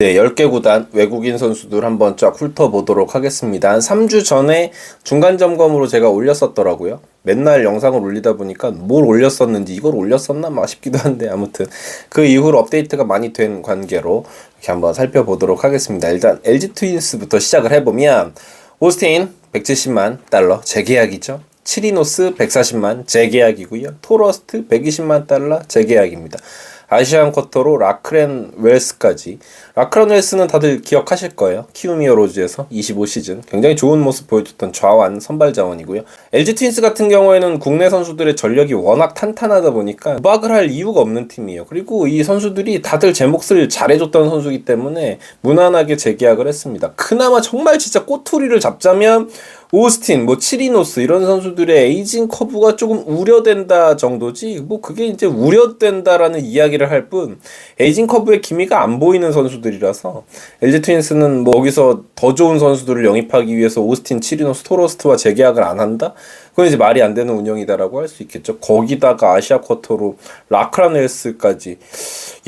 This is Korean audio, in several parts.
네, 10개 구단 외국인 선수들 한번 쫙 훑어보도록 하겠습니다. 한 3주 전에 중간 점검으로 제가 올렸었더라고요. 맨날 영상을 올리다 보니까 뭘 올렸었는지 이걸 올렸었나 싶기도 한데 아무튼 그 이후로 업데이트가 많이 된 관계로 이렇게 한번 살펴보도록 하겠습니다. 일단 LG 트윈스부터 시작을 해보면 오스틴 170만 달러 재계약이죠. 치리노스 140만 재계약이고요. 토러스트 120만 달러 재계약입니다. 아시안 쿼터로 라크렌 웰스까지. 라크렌 웰스는 다들 기억하실 거예요. 키우미어 로즈에서 25시즌 굉장히 좋은 모습 보여줬던 좌완 선발 자원이고요. LG 트윈스 같은 경우에는 국내 선수들의 전력이 워낙 탄탄하다 보니까 부박을 할 이유가 없는 팀이에요. 그리고 이 선수들이 다들 제 몫을 잘해줬던 선수이기 때문에 무난하게 재계약을 했습니다. 그나마 정말 진짜 꼬투리를 잡자면 오스틴, 치리노스 이런 선수들의 에이징 커브가 조금 우려된다 정도지 그게 이제 우려된다라는 이야기를 할 뿐 에이징 커브의 기미가 안 보이는 선수들이라서 LG 트윈스는 거기서 더 좋은 선수들을 영입하기 위해서 오스틴, 치리노스, 토러스트와 재계약을 안 한다? 그건 이제 말이 안 되는 운영이다라고 할 수 있겠죠. 거기다가 아시아 쿼터로 라크라넬스까지.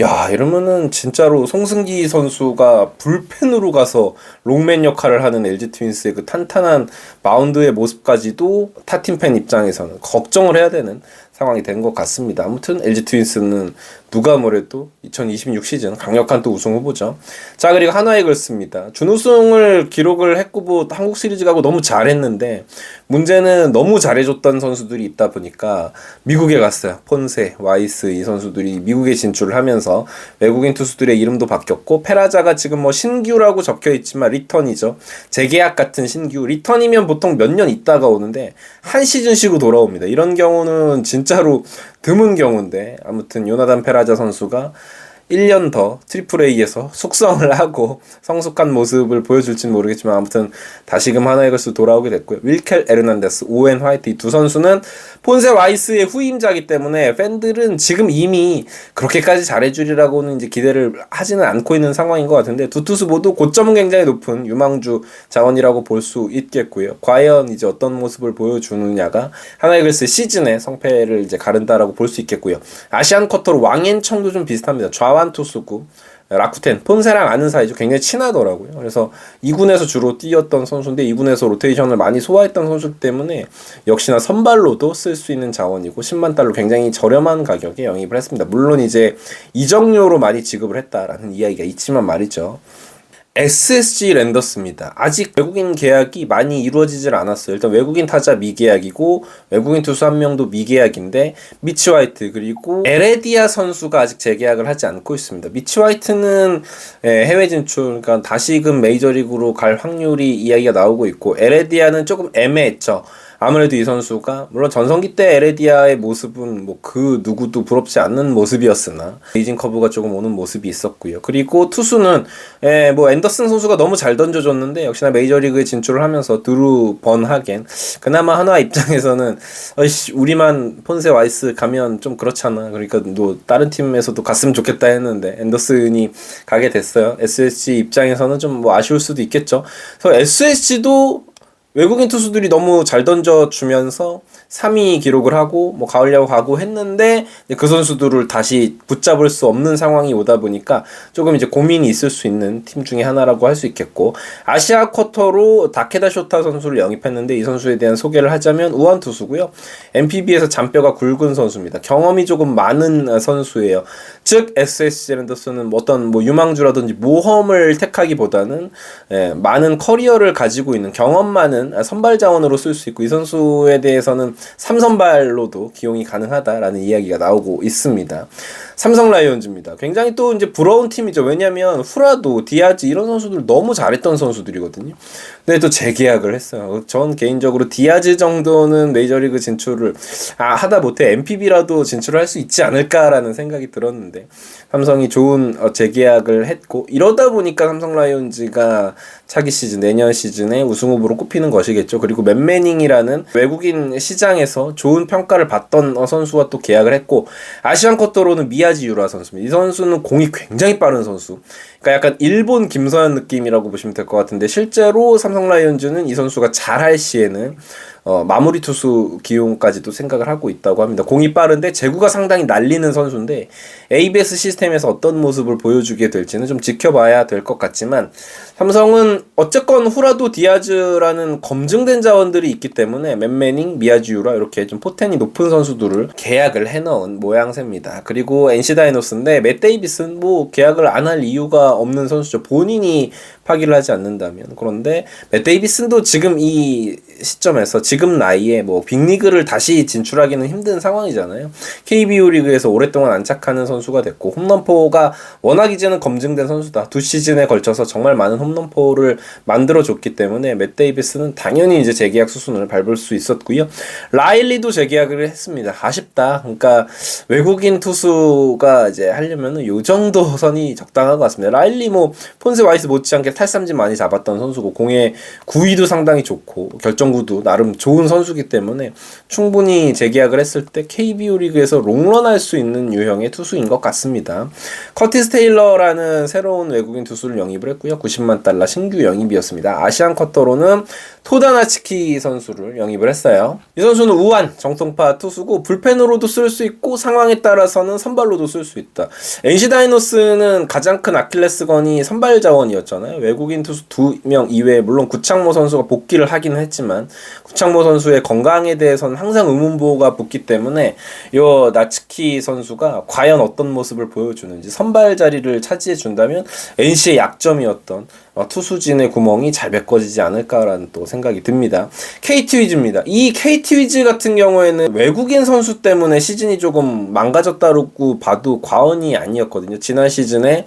야, 이러면은 진짜로 송승기 선수가 불펜으로 가서 롱맨 역할을 하는 LG 트윈스의 그 탄탄한 마운드의 모습까지도 타팀 팬 입장에서는 걱정을 해야 되는 상황이 된 것 같습니다. 아무튼 LG 트윈스는 누가 뭐래도 2026 시즌 강력한 또 우승 후보죠. 자, 그리고 한화이글스입니다. 준우승을 기록을 했고 한국 시리즈 가고 너무 잘했는데 문제는 너무 잘해줬던 선수들이 있다 보니까 미국에 갔어요. 폰세, 와이스 이 선수들이 미국에 진출을 하면서 외국인 투수들의 이름도 바뀌었고 페라자가 지금 신규라고 적혀있지만 리턴이죠. 재계약 같은 신규. 리턴이면 보통 몇 년 있다가 오는데 한 시즌 쉬고 돌아옵니다. 이런 경우는 진짜로 드문 경우인데 아무튼 요나단 페라자 선수가 1년 더 트리플 A에서 숙성을 하고 성숙한 모습을 보여줄지는 모르겠지만 아무튼 다시금 하나이글스 돌아오게 됐고요. 윌켈 에르난데스, 오웬 화이트 이 두 선수는 폰세 와이스의 후임자이기 때문에 팬들은 지금 이미 그렇게까지 잘해주리라고는 이제 기대를 하지는 않고 있는 상황인 것 같은데 두 투수 모두 고점은 굉장히 높은 유망주 자원이라고 볼 수 있겠고요. 과연 이제 어떤 모습을 보여주느냐가 하나이글스 시즌의 성패를 이제 가른다라고 볼 수 있겠고요. 아시안 쿼터로 왕앤청도 좀 비슷합니다. 좌완 투수고 라쿠텐, 폰세랑 아는 사이죠. 굉장히 친하더라고요. 그래서 2군에서 주로 뛰었던 선수인데 2군에서 로테이션을 많이 소화했던 선수 때문에 역시나 선발로도 쓸 수 있는 자원이고 10만 달러 굉장히 저렴한 가격에 영입을 했습니다. 물론 이제 이적료로 많이 지급을 했다라는 이야기가 있지만 말이죠. SSG 랜더스입니다. 아직 외국인 계약이 많이 이루어지질 않았어요. 일단 외국인 타자 미계약이고 외국인 투수 한 명도 미계약인데 미치 화이트 그리고 에레디아 선수가 아직 재계약을 하지 않고 있습니다. 미치 화이트는 해외 진출, 그러니까 다시금 메이저리그로 갈 확률이 이야기가 나오고 있고 에레디아는 조금 애매했죠. 아무래도 이 선수가 물론 전성기 때 에레디아의 모습은 그 누구도 부럽지 않는 모습이었으나 에이징 커브가 조금 오는 모습이 있었고요. 그리고 투수는 앤더슨 선수가 너무 잘 던져줬는데 역시나 메이저리그에 진출을 하면서 드루 번하겐 그나마 한화 입장에서는 우리만 폰세 와이스 가면 좀 그렇잖아. 그러니까 다른 팀에서도 갔으면 좋겠다 했는데 앤더슨이 가게 됐어요. SSG 입장에서는 좀 아쉬울 수도 있겠죠. 그래서 SSG도 외국인 투수들이 너무 잘 던져주면서 3위 기록을 하고 가을 야구 가고 했는데 그 선수들을 다시 붙잡을 수 없는 상황이 오다 보니까 조금 이제 고민이 있을 수 있는 팀 중에 하나라고 할 수 있겠고 아시아 쿼터로 다케다 쇼타 선수를 영입했는데 이 선수에 대한 소개를 하자면 우완 투수고요. NPB에서 잔뼈가 굵은 선수입니다. 경험이 조금 많은 선수예요. 즉 SSG 랜더스는 어떤 유망주라든지 모험을 택하기보다는 많은 커리어를 가지고 있는 경험 많은 선발 자원으로 쓸 수 있고 이 선수에 대해서는 3선발로도 기용이 가능하다라는 이야기가 나오고 있습니다. 삼성 라이온즈입니다. 굉장히 또 이제 부러운 팀이죠. 왜냐면 후라도, 디아즈 이런 선수들 너무 잘했던 선수들이거든요. 근데 또 재계약을 했어요. 전 개인적으로 디아즈 정도는 메이저리그 진출을 하다 못해 NPB라도 진출을 할 수 있지 않을까라는 생각이 들었는데 삼성이 좋은 재계약을 했고 이러다 보니까 삼성 라이온즈가 차기 시즌 내년 시즌에 우승 후보로 꼽히는 것이겠죠. 그리고 맨매닝이라는 외국인 시장 시장에서 좋은 평가를 받던 선수와 또 계약을 했고, 아시안 쿼터로는 미야지 유라 선수입니다. 이 선수는 공이 굉장히 빠른 선수. 그러니까 약간 일본 김서현 느낌이라고 보시면 될 것 같은데, 실제로 삼성 라이온즈는 이 선수가 잘할 시에는 마무리 투수 기용까지도 생각을 하고 있다고 합니다. 공이 빠른데 제구가 상당히 날리는 선수인데, ABS 시스템에서 어떤 모습을 보여주게 될지는 좀 지켜봐야 될 것 같지만, 삼성은 어쨌건 후라도 디아즈라는 검증된 자원들이 있기 때문에 맨매닝, 미야지유라 이렇게 좀 포텐이 높은 선수들을 계약을 해놓은 모양새입니다. 그리고 NC 다이노스인데 맷 데이비스는 뭐 계약을 안 할 이유가 없는 선수죠. 본인이 파기를 하지 않는다면. 그런데 맷 데이비슨도 지금 이 시점에서 지금 나이에 뭐 빅리그를 다시 진출하기는 힘든 상황이잖아요. KBO 리그에서 오랫동안 안착하는 선수가 됐고, 홈런포가 워낙 이제는 검증된 선수다. 2시즌에 걸쳐서 정말 많은 홈런포를 만들어줬기 때문에 맷 데이비스는 당연히 이제 재계약 수순을 밟을 수 있었고요. 라일리도 재계약을 했습니다. 아쉽다. 그러니까 외국인 투수가 이제 하려면은 요 정도 선이 적당한 것 같습니다. 라일리 뭐 폰세 와이스 못지않게 탈삼진 많이 잡았던 선수고, 공의 구위도 상당히 좋고 결정구도 나름 좋은 선수기 때문에 충분히 재계약을 했을 때 KBO 리그에서 롱런할 수 있는 유형의 투수인 것 같습니다. 커티스 테일러라는 새로운 외국인 투수를 영입을 했고요. 90만 달러 신규 영입이었습니다. 아시안 쿼터로는 토다나치키 선수를 영입을 했어요. 이 선수는 우한 정통파 투수고, 불펜으로도 쓸 수 있고 상황에 따라서는 선발로도 쓸 수 있다. NC 다이노스는 가장 큰 아킬레스건이 선발 자원이었잖아요. 외국인 투수 2명 이외에 물론 구창모 선수가 복귀를 하긴 했지만, 구창모 선수의 건강에 대해서는 항상 의문부호가 붙기 때문에 요 나츠키 선수가 과연 어떤 모습을 보여주는지, 선발 자리를 차지해 준다면 NC의 약점이었던 투수진의 구멍이 잘 메꿔지지 않을까라는 또 생각이 듭니다. KT 위즈입니다. 이 KT 위즈 같은 경우에는 외국인 선수 때문에 시즌이 조금 망가졌다고 봐도 과언이 아니었거든요. 지난 시즌에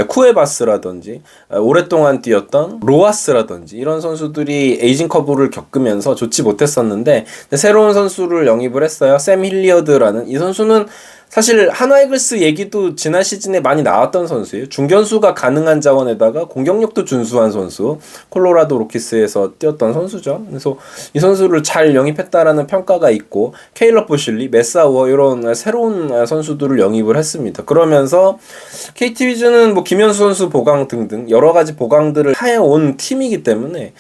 쿠에바스라든지 오랫동안 뛰었던 로하스라든지 이런 선수들이 에이징 커브를 겪으면서 좋지 못했었는데, 새로운 선수를 영입을 했어요. 샘 힐리어드라는. 이 선수는 사실 한화이글스 얘기도 지난 시즌에 많이 나왔던 선수예요. 중견수가 가능한 자원에다가 공격력도 준수한 선수, 콜로라도 로키스에서 뛰었던 선수죠. 그래서 이 선수를 잘 영입했다라는 평가가 있고, 케일러 보실리, 메사워 이런 새로운 선수들을 영입을 했습니다. 그러면서 KT 위즈는 뭐 김현수 선수 보강 등등 여러 가지 보강들을 해온 팀이기 때문에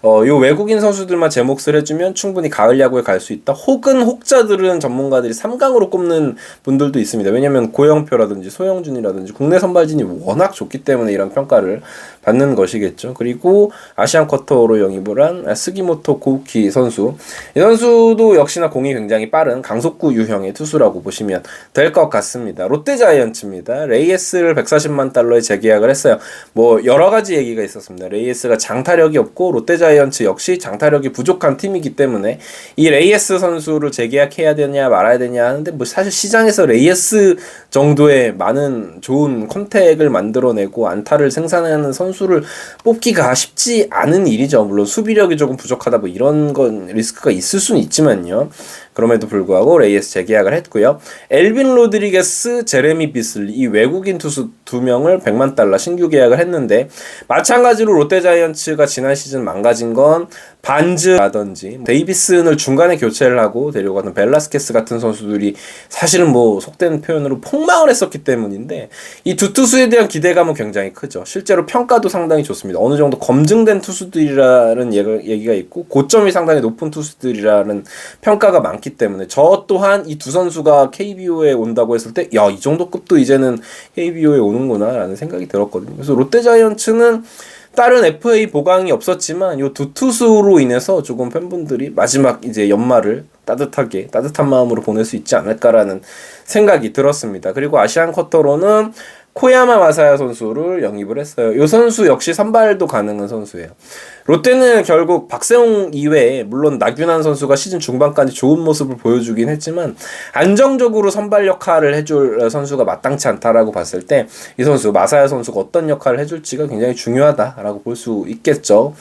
요 외국인 선수들만 제 몫을 해주면 충분히 가을 야구에 갈 수 있다. 혹은 혹자들은 전문가들이 3강으로 꼽는 분들도 있습니다. 왜냐면 고영표라든지 소영준이라든지 국내 선발진이 워낙 좋기 때문에 이런 평가를 받는 것이겠죠. 그리고 아시안 쿼터로 영입을 한 스기모토 고우키 선수. 이 선수도 역시나 공이 굉장히 빠른 강속구 유형의 투수라고 보시면 될 것 같습니다. 롯데 자이언츠입니다. 레이에스를 140만 달러에 재계약을 했어요. 뭐 여러 가지 얘기가 있었습니다. 레이에스가 장타력이 없고 롯데 자이언츠 역시 장타력이 부족한 팀이기 때문에 이 레이에스 선수를 재계약해야 되냐 말아야 되냐 하는데, 뭐 사실 시장에서 레이에스 정도의 많은 좋은 컨택을 만들어내고 안타를 생산하는 선수를 뽑기가 쉽지 않은 일이죠. 물론 수비력이 조금 부족하다 뭐 이런 건 리스크가 있을 수는 있지만요. 그럼에도 불구하고 레이에스 재계약을 했고요. 엘빈 로드리게스, 제레미 비슬리 이 외국인 투수 2명을 100만 달러 신규 계약을 했는데, 마찬가지로 롯데 자이언츠가 지난 시즌 망가진 건 반즈라든지 데이비슨을 중간에 교체를 하고 데려가는 벨라스케스 같은 선수들이 사실은 뭐 속된 표현으로 폭망을 했었기 때문인데, 이 두 투수에 대한 기대감은 굉장히 크죠. 실제로 평가도 상당히 좋습니다. 어느 정도 검증된 투수들이라는 얘기가 있고 고점이 상당히 높은 투수들이라는 평가가 많기 때문에, 저 또한 이 두 선수가 KBO에 온다고 했을 때 야, 이 정도 급도 이제는 KBO에 오는구나 라는 생각이 들었거든요. 그래서 롯데 자이언츠는 다른 FA 보강이 없었지만 요 두 투수로 인해서 조금 팬분들이 마지막 이제 연말을 따뜻한 마음으로 보낼 수 있지 않을까라는 생각이 들었습니다. 그리고 아시안 쿼터로는 코야마 마사야 선수를 영입을 했어요. 이 선수 역시 선발도 가능한 선수예요. 롯데는 결국 박세웅 이외에 물론 나균환 선수가 시즌 중반까지 좋은 모습을 보여주긴 했지만 안정적으로 선발 역할을 해줄 선수가 마땅치 않다라고 봤을 때 이 선수 마사야 선수가 어떤 역할을 해줄지가 굉장히 중요하다라고 볼 수 있겠죠.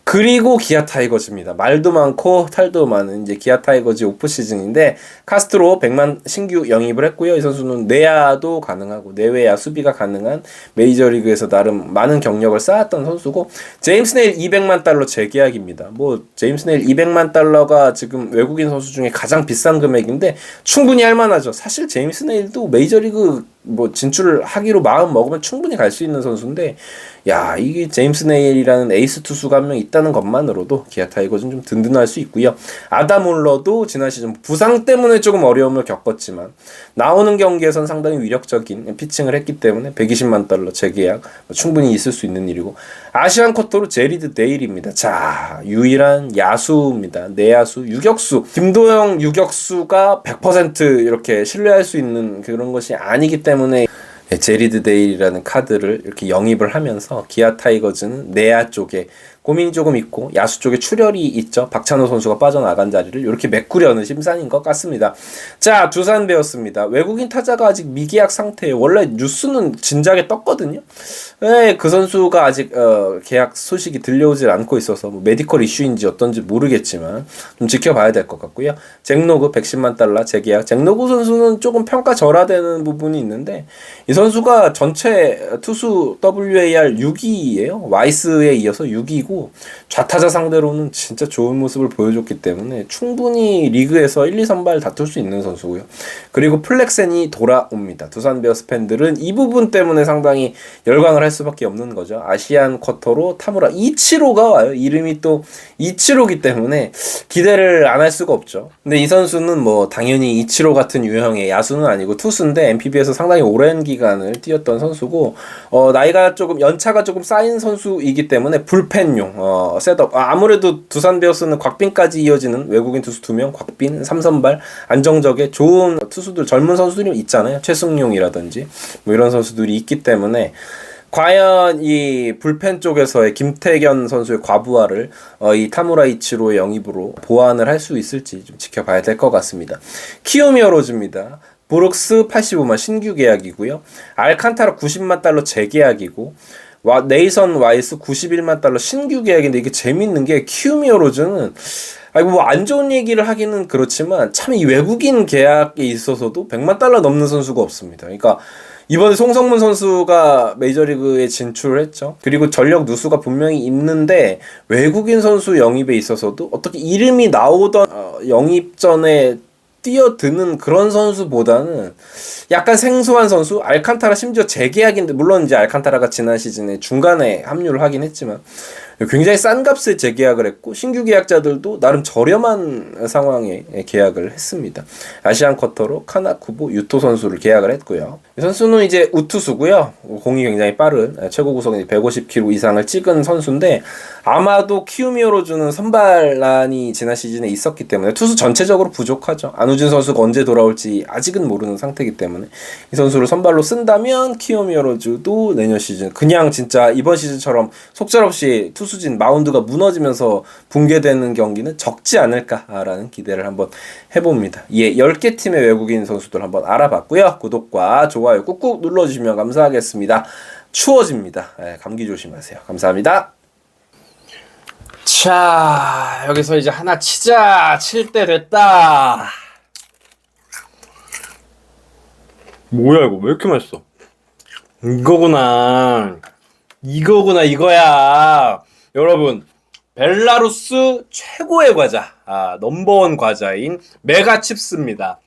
그리고 기아 타이거즈입니다. 말도 많고 탈도 많은 이제 기아 타이거즈 오프 시즌인데 카스트로 100만 신규 영입을 했고요. 이 선수는 내야도 가능하고 내외야 수비가 가능한 메이저리그에서 나름 많은 경력을 쌓았던 선수고 제임스 네일 200만 달러 재계약입니다. 뭐 제임스 네일 200만 달러가 지금 외국인 선수 중에 가장 비싼 금액인데 충분히 할 만하죠. 사실 제임스 네일도 메이저리그 뭐 진출하기로 마음 먹으면 충분히 갈 수 있는 선수인데 야 이게 제임스 네일이라는 에이스 투수가 한 명 있다는 것만으로도 기아 타이거즈는 좀 든든할 수 있고요. 아담 올러도 지난 시즌 부상 때문에 조금 어려움을 겪었지만 나오는 경기에선 상당히 위력적인 피칭을 했기 때문에 120만 달러 재계약 충분히 있을 수 있는 일이고 아시안 쿼터로 제리드 데일입니다. 자 유일한 야수입니다. 내야수 유격수 김도영 유격수가 100% 이렇게 신뢰할 수 있는 그런 것이 아니기 때문에 제리드 데일이라는 카드를 이렇게 영입을 하면서 기아 타이거즈는 내야 쪽에 고민이 조금 있고 야수 쪽에 출혈이 있죠. 박찬호 선수가 빠져나간 자리를 이렇게 메꾸려는 심산인 것 같습니다. 자 두산 베어스입니다. 외국인 타자가 아직 미계약 상태예요. 원래 뉴스는 진작에 떴거든요. 네, 그 선수가 아직 계약 소식이 들려오질 않고 있어서 뭐 메디컬 이슈인지 어떤지 모르겠지만 좀 지켜봐야 될 것 같고요. 잭노그 110만 달러 재계약. 잭노그 선수는 조금 평가 절하되는 부분이 있는데 이 선수가 전체 투수 WAR 6위예요. 와이스에 이어서 6위고 좌타자 상대로는 진짜 좋은 모습을 보여줬기 때문에 충분히 리그에서 1, 2 선발 다툴 수 있는 선수고요. 그리고 플렉센이 돌아옵니다. 두산 베어스 팬들은 이 부분 때문에 상당히 열광을 할 수밖에 없는 거죠. 아시안 쿼터로 타무라 이치로가 와요. 이름이 또 이치로기 때문에 기대를 안 할 수가 없죠. 근데 이 선수는 뭐 당연히 이치로 같은 유형의 야수는 아니고 투수인데 NPB에서 상당히 오랜 기간을 뛰었던 선수고 나이가 조금 연차가 조금 쌓인 선수이기 때문에 불펜용 셋업 아무래도 두산 베어스는 곽빈까지 이어지는 외국인 투수 2명 곽빈 3선발 안정적에 좋은 투수들 젊은 선수들이 있잖아요. 최승용이라든지 뭐 이런 선수들이 있기 때문에 과연 이 불펜 쪽에서의 김태견 선수의 과부하를 이 타무라 이치로의 영입으로 보완을 할 수 있을지 좀 지켜봐야 될 것 같습니다. 키오미어 로즈입니다. 브룩스 85만 신규 계약이고요. 알칸타라 90만 달러 재계약이고 네이선 와이스 91만 달러 신규 계약인데 이게 재밌는 게 키오미어 로즈는 뭐 안 좋은 얘기를 하기는 그렇지만 참 이 외국인 계약에 있어서도 100만 달러 넘는 선수가 없습니다. 그러니까 이번에 송성문 선수가 메이저리그에 진출을 했죠. 그리고 전력 누수가 분명히 있는데 외국인 선수 영입에 있어서도 어떻게 이름이 나오던 영입 전에 뛰어드는 그런 선수보다는 약간 생소한 선수 알칸타라 심지어 재계약인데 물론 이제 알칸타라가 지난 시즌에 중간에 합류를 하긴 했지만 굉장히 싼 값에 재계약을 했고 신규 계약자들도 나름 저렴한 상황에 계약을 했습니다. 아시안 쿼터로 카나쿠보 유토 선수를 계약을 했고요. 이 선수는 이제 우투수고요. 공이 굉장히 빠른 최고 구속이 150km 이상을 찍은 선수인데 아마도 키우미오 로즈는 선발난이 지난 시즌에 있었기 때문에 투수 전체적으로 부족하죠. 안우진 선수가 언제 돌아올지 아직은 모르는 상태이기 때문에 이 선수를 선발로 쓴다면 키우미오 로즈도 내년 시즌 그냥 진짜 이번 시즌처럼 속절없이 투수진 마운드가 무너지면서 붕괴되는 경기는 적지 않을까라는 기대를 한번 해봅니다. 예, 10개 팀의 외국인 선수들 한번 알아봤고요. 구독과 좋아요 꾹꾹 눌러주시면 감사하겠습니다. 추워집니다. 예, 감기 조심하세요. 감사합니다. 자, 여기서 이제 하나 치자. 칠 때 됐다. 뭐야 이거 왜 이렇게 맛있어? 이거구나. 이거야. 여러분 벨라루스 최고의 과자 넘버원 과자인 메가칩스입니다.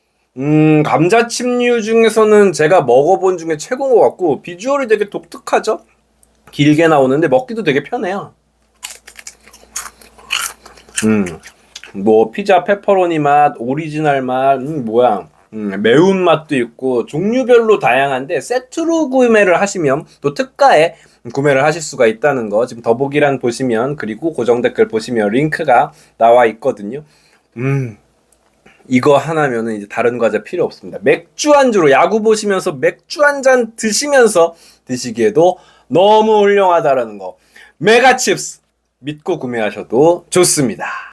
감자칩류 중에서는 제가 먹어본 중에 최고인 것 같고 비주얼이 되게 독특하죠? 길게 나오는데 먹기도 되게 편해요. 뭐 피자 페퍼로니 맛, 오리지널 맛, 매운맛도 있고 종류별로 다양한데 세트로 구매를 하시면 또 특가에 구매를 하실 수가 있다는 거 지금 더보기란 보시면 그리고 고정 댓글 보시면 링크가 나와 있거든요. 이거 하나면은 이제 다른 과자 필요 없습니다. 맥주 안주로 야구 보시면서 맥주 한 잔 드시면서 드시기에도 너무 훌륭하다라는 거. 메가칩스 믿고 구매하셔도 좋습니다.